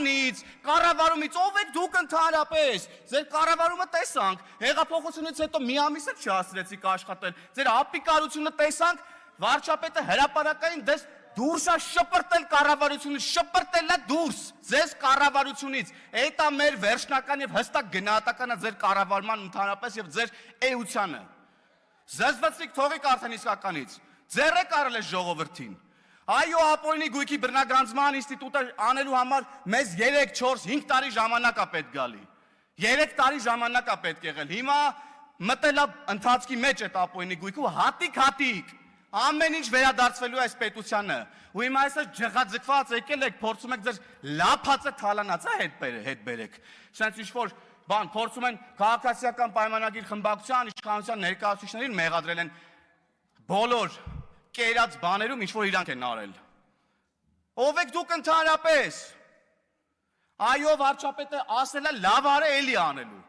Պաշտպանից, կառավարումից, ով եք դուք ընդհանրապես։ Ձեր կառավարումը տեսանք, հեղափոխությունից հետո մի ամիս էլ չհասցրեցիք աշխատել։ Ձեր ապիկարությունը տեսանք, վարչապետը հրապարակային դες դուրս է շպրտել կառավարությունից, շպրտել է դուրս ձեզ կառավարությունից։ Այդ է մեր վերջնական եւ հստակ գնահատականը ձեր կառավարման ընդհանրապես եւ ձեր էությանը։ Զզվեցիք թողիկ արդեն իսկականից։ Ձեր եք արել է ժողովրդին։ Այո, ապօրինի գույքի բռնագանձման ինստիտուտը անելու համար մեզ 3, 4, 5 տարի ժամանակ է պետք գալի։ 3 տարի ժամանակ է պետք եղել։ Հիմա մտել է ընթացքի մեջ այդ ապօրինի գույքը հատիկ ամեն ինչ վերադարձվելու է այս պետությանը։ Ու հիմա այսօր ջղաձգված եկել եք, փորձում եք ձեր լափածը թալանացա հետ բերեք։ Սենց ինչ-որ բան փորձում են քաղաքացիական պայմանագիր խմբակցության իշխանության ներկայացուցիչներին մեղադրել են բոլոր կերած բաներում ինչ-որ իրանք են արել։ Ով եք դուք ընդհանրապես։ Այո, վարչապետը ասել է լավ արե էլի անելու։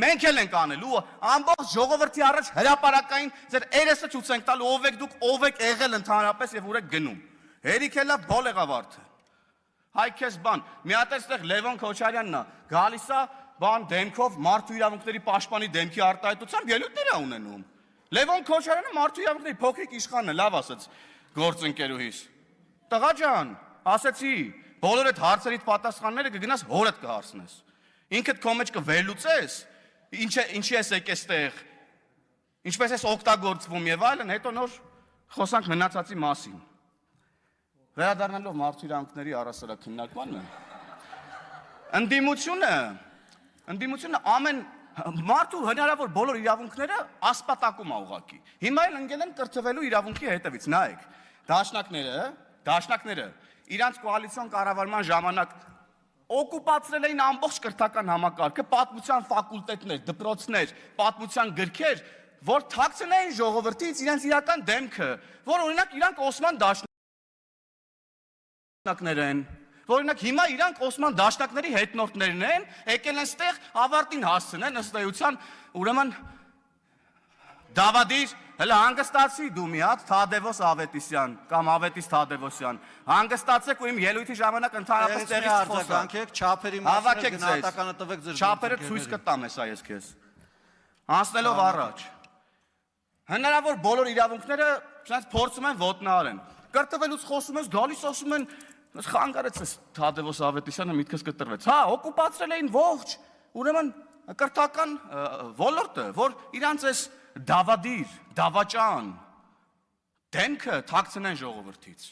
Մենք էլ ենք անելու, ամբողջ ժողովրդի առաջ հրապարակային ձեր երեսը ցույց ենք տալու ով եք դուք, ով եք եղել ընդհանրապես եւ ուր եք գնում։ Հերիք էլ բոլ եղավարդը։ Հայ քեզ բան, մի հատ այստեղ Լևոն Քոչարյանն է, գալիս է բան դեմքով մարդու իրավունքների պաշտպանի դեմքի արտահայտությամբ ելույթներ է ունենում։ Լևոն Քոչարյանը մարդու իրավունքների փոքրիկ իշխանն է, լավ ասաց գործընկերուհիս։ Տղա ջան, ասեցի, բոլոր այդ հարցերիդ պատասխանները կգնաս հորդ կհարցնես։ Ինքդ քո մեջ կվերլուծես, ինչի ես եկես այստեղ, ինչպես ես օգտագործվում եւ այլն, հետո նոր խոսանք մնացածի մասին։ Վերադառնալով մարդու իրավունքների առասարակ քննարկմանը, ընդդիմությունը ամեն մարդու հնարավոր բոլոր իրավունքները ասպատակում է ուղղակի։ Հիմա էլ ընկել են կրթվելու իրավունքի հետևից, նայեք, դաշնակները իրանց կոալիցիոն կառավարման ժամանակ օկուպացրել էին ամբողջ կրթական համակարգը, պատմության ֆակուլտետներ, դպրոցներ, պատմության գրքեր, որ թաքցնեին ժողովրդից իրենց իրական դեմքը, որ օրինակ իրանք Օսման դաշնակներ են, որ օրինակ հիմա իրանք Օսման դաշնակների հետնորդներն են, եկել են ստեղ ավարտին հասցնեն ըստ էության, ուրեմն Դավադիր, հələ հանգստացի դու մի հատ Թադևոս Ավետիսյան կամ Ավետիս Թադևոսյան, հանգստացեք ու իմ ելույթի ժամանակ ընդհանրապես տեղից արձագանքեք, չափերի մասին գնահատականը տվեք ձեր չափերը ցույց կտամ էսա ես քեզ։ Անցնելով առաջ։ Հնարավոր բոլոր իրավունքները ցած փորձում են ոտնահարեն։ Կրթվելուց խոսում ես, գալիս ասում են խանգարեցես Թադևոս Ավետիսյանը միտքս կտրվեց։ Հա, օկուպացրել էին ողջ, ուրեմն կրթական ոլորտը, որ իրանց էս դավադիր, դավաճան, դեմքը թաքցնեն ժողովրդից,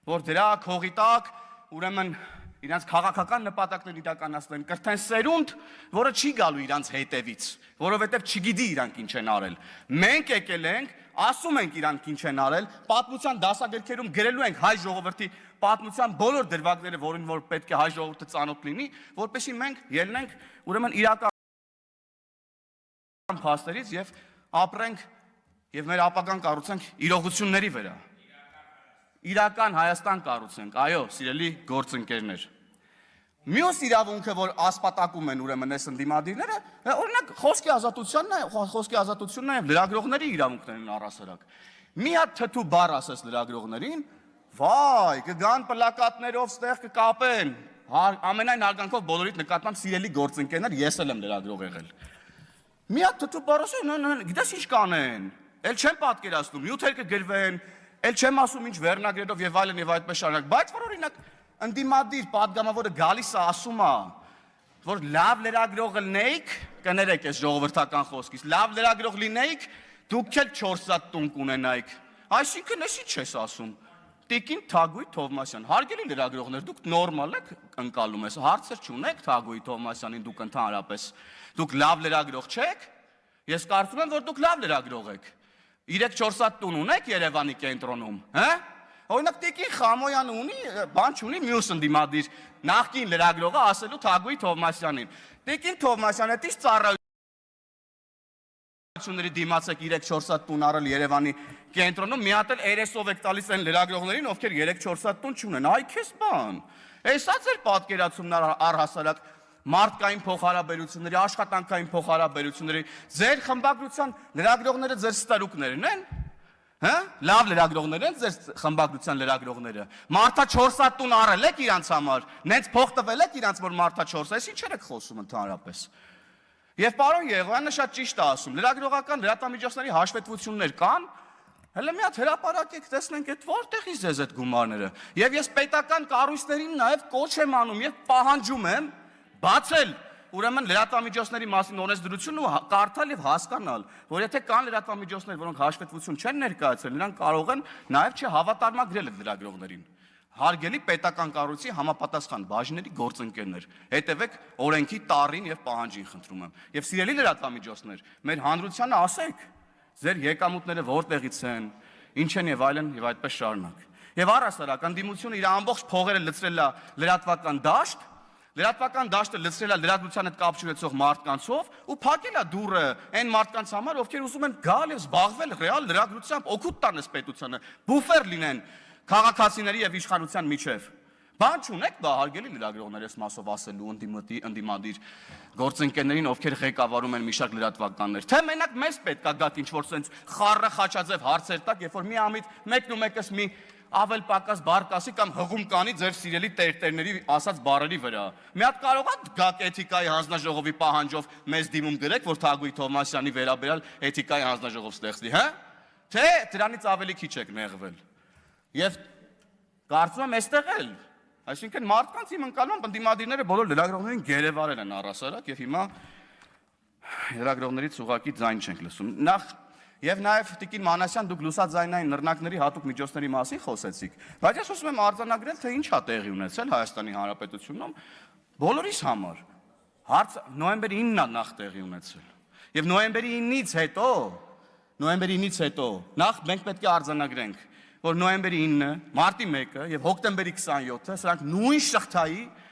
որ դրա քողի տակ, ուրեմն իրանց քաղաքական նպատակներ իրականացնեն, կրթեն սերունդ, որը չի գալու իրանց հետևից, որովհետև չգիտի իրանք ինչ են արել։ Մենք եկել ենք, ասում ենք իրանք ինչ են արել, պատմության դասագրքերում գրելու ենք հայ ժողովրդի պատմության բոլոր դրվագները, որին որ պետք է հայ ժողովուրդը ծանոթ լինի, որպեսզի մենք ելնենք, ուրեմն իրական փաստերից եւ ապրենք եւ մեր ապագան կառուցենք իրողությունների վրա։ Իրական Հայաստան կառուցենք, այո, սիրելի գործընկերներ։ Մյուս իրավունքը, որ ասպատակում են ուրեմն այս ընդդիմադիրները, օրինակ խոսքի ազատությունն է եւ լրագրողների իրավունքներն առասարակ։ Մի հատ թթու բառ ասես լրագրողներին, վայ, կգան պլակատներով ստեղ կկապեն։ Ամենայն հարգանքով բոլորիդ նկատմամբ սիրելի գործընկերներ, ես էլ եմ լրագրող եղել։ Մի հատ թթու բառ ասեն, գիտես ինչ կանեն։ Էլ չեմ պատկերացնում, նյութեր կգրվեն, էլ չեմ ասում ինչ վերնագրերով եւ այլն եւ այդպես շարունակ, բայց որ օրինակ ընդդիմադիր падգամավորը գալիս է ասում է, որ լավ լրագրող լինեիք, կներեք այս ժողովրդական խոսքից, լավ լրագրող լինեիք, դուք էլ 4 սատ տուն կունենայիք։ Այսինքն էսի չես ասում։ Տիկին Թագուհի Թովմասյան, հարգելի լրագրողներ, դուք նորմալ եք ընկալում ես, հարցեր չունեք Թագուհի Թովմասյանին դուք ընդհանրապես, դուք լավ լրագրող չեք։ Ես կարծում եմ, որ դուք լավ լրագրող եք։ 3-4 սատ տուն ունեք Երևանի կենտրոնում, հա? Օրինակ Տիկին Խամոյանը ունի, բան չունի, մյուս ընդդիմադիր նախկին լրագրողը ասելու Թագուհի Թովմասյանին։ Տիկին Թովմասյանը դից ծառայությունների դիմացեք 3-4 սատ տուն առել Երևանի կենտրոնում, մի հատ էլ երեսով եք տալիս այն լրագրողներին, ովքեր 3-4 սատ տուն չունեն։ Այ քեզ բան։ Էսա ձեր պատկերացումն առհասարակ մարդկային փոխհարաբերությունների, աշխատանքային փոխհարաբերությունների, ձեր խմբագրության լրագրողները ձեր ստարուկներն են։ Հա? Լավ լրագրողներ են ձեր խմբագրության լրագրողները։ Մարտա 4 հատ տուն առել եք իրանց համար։ Նենց փող տվել եք իրանց, որ մարտա 4, այս ինչեր եք խոսում ընդհանրապես։ Եվ պարոն Եղոյանը շատ ճիշտ է ասում։ Լրագրողական լրատվամիջոցների հաշվետվություններ կան։ Հələ մի հատ հրապարակեք, տեսնենք այդ որտեղից ձեզ այդ գումարները։ Եվ ես պետական կառույցներին նաև կոչ եմ անում եւ պահանջում եմ բացել ուրեմն լրատվամիջոցների մասին օրենսդրությունն ու կարդալ եւ հասկանալ, որ եթե կան լրատվամիջոցներ, որոնք հաշվետվություն չեն ներկայացրել, նրանք կարող են նաեւ չհավատարմագրել այդ լրագրողներին։ Հարգելի պետական կառույցի համապատասխան բաժինների գործընկերներ, հետևեք օրենքի տառին եւ պահանջին, խնդրում եմ։ Եվ սիրելի լրատվամիջոցներ, մեր հանրությանը ասեք, ձեր եկամուտները որտեղից են, ինչ են եւ այլն եւ այդպես շարունակ։ Եվ առհասարակ անդիմությունը իր ամբողջ փողերը լցրել է լրատվական դաշտ, լրատվական դաշտը լցրել է լրատվության հետ կապ չունեցող մարդկանցով ու փակել է դուռը այն մարդկանց համար, ովքեր ուզում են գալ եւ զբաղվել ռեալ լրատվությամբ, օգուտ տան պետությանը, բուֆեր լինեն քաղաքացիների եւ իշխանության միջև։ Բան չունեք, բա հարգելի լրագրողներ, ես մասով ասելու ընդդիմադիր գործընկերներին, ովքեր ղեկավարում են մի շարք լրատվականներ, թե մենակ մեզ պետք է գաք ինչ-որ sense խառը խաչաձև հարցեր տակ, երբ որ մի ամիտ մեկն ու մեկս մի ավել պակաս բարկասի կամ հղում կանի ձեր սիրելի տերտերների ասած բառերի վրա։ Մի հատ կարող է գաք էթիկայի հանձնաժողովի պահանջով մեզ դիմում գրեք, որ Թագուհի Թովմասյանի վերաբերյալ էթիկայի հանձնաժողով ստեղծի, հա? Թե դրանից ավելի քիչ եք նեղվել։ Եվ կարծում եմ այստեղ էլ Այսինքն մարդկանց իմ ընկալում ընդդիմադիրները բոլոր լրագրողներին գերեվարել են առասարակ եւ հիմա լրագրողներից ուղակի ձայն չենք լսում։ Եվ նաեւ Տիկին Մանասյան, դուք լուսաձայնային նռնակների հատուկ միջոցների մասին խոսեցիք, բայց ես ուզում եմ արձանագրել, թե ինչ է տեղի ունեցել Հայաստանի Հանրապետությունում բոլորիս համար։ Հարց նոյեմբերի 9-ն է նախ տեղի ունեցել։ Եվ նոյեմբերի 9-ից հետո նախ մենք պետք է արձանագրենք, որ նոյեմբերի 9-ը, մարտի 1-ը եւ հոկտեմբերի 27-ը սրանք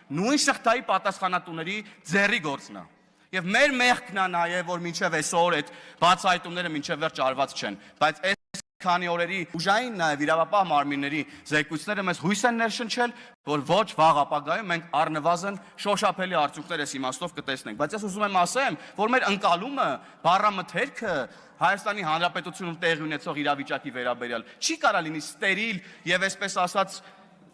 նույն շղթայի պատասխանատուների ձեռի գործն է։ Եվ մեր մեղքն է նաեւ, որ մինչեւ այսօր այդ բացահայտումները մինչեւ վերջ արված չեն, բայց այս քանի օրերի ուժային նաեւ իրավապահ մարմինների զեկույցները մեզ հույս են ներշնչել, որ ոչ վաղ ապագայում մենք առնվազն շոշափելի արդյունքներ այս իմաստով կտեսնենք։ Բայց ես ուզում եմ ասեմ, որ մեր ընկալումը, բառամթերքը Հայաստանի Հանրապետությունում տեղի ունեցող իրավիճակի վերաբերյալ չի կարա լինի ստերիլ եւ այսպես ասած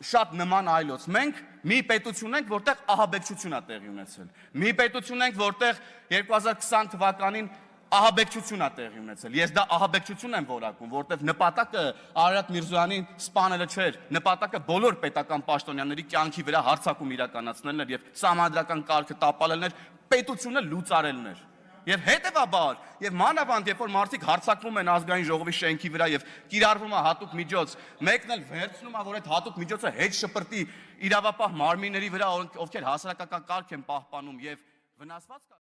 շատ նման այլոց։ Մենք մի պետություն ենք, որտեղ ահաբեկչություն է տեղի ունեցել։ Մի պետություն ենք, որտեղ 2020 թվականին ահաբեկչություն է տեղի ունեցել։ Ես դա ահաբեկչություն եմ որակում, որտեղ նպատակը Արարատ Միրզոյանին սպանելը չէր, նպատակը բոլոր պետական պաշտոնյաների կյանքի վրա հարձակում իրականացնելն էր եւ սահմանադրական կարգը տապալելն էր, պետությունը լուծարելն էր։ Եվ հետևաբար, եւ մանավանդ, երբ որ մարդիկ հարձակվում են ազգային ժողովի շենքի վրա եւ կիրառվում է հատուկ միջոց, մեկն էլ վերցնում է, որ այդ հատուկ միջոցը հետ շպրտի իրավապահ մարմինների վրա, ովքեր հասարակական կարգ են պահպանում եւ վնասված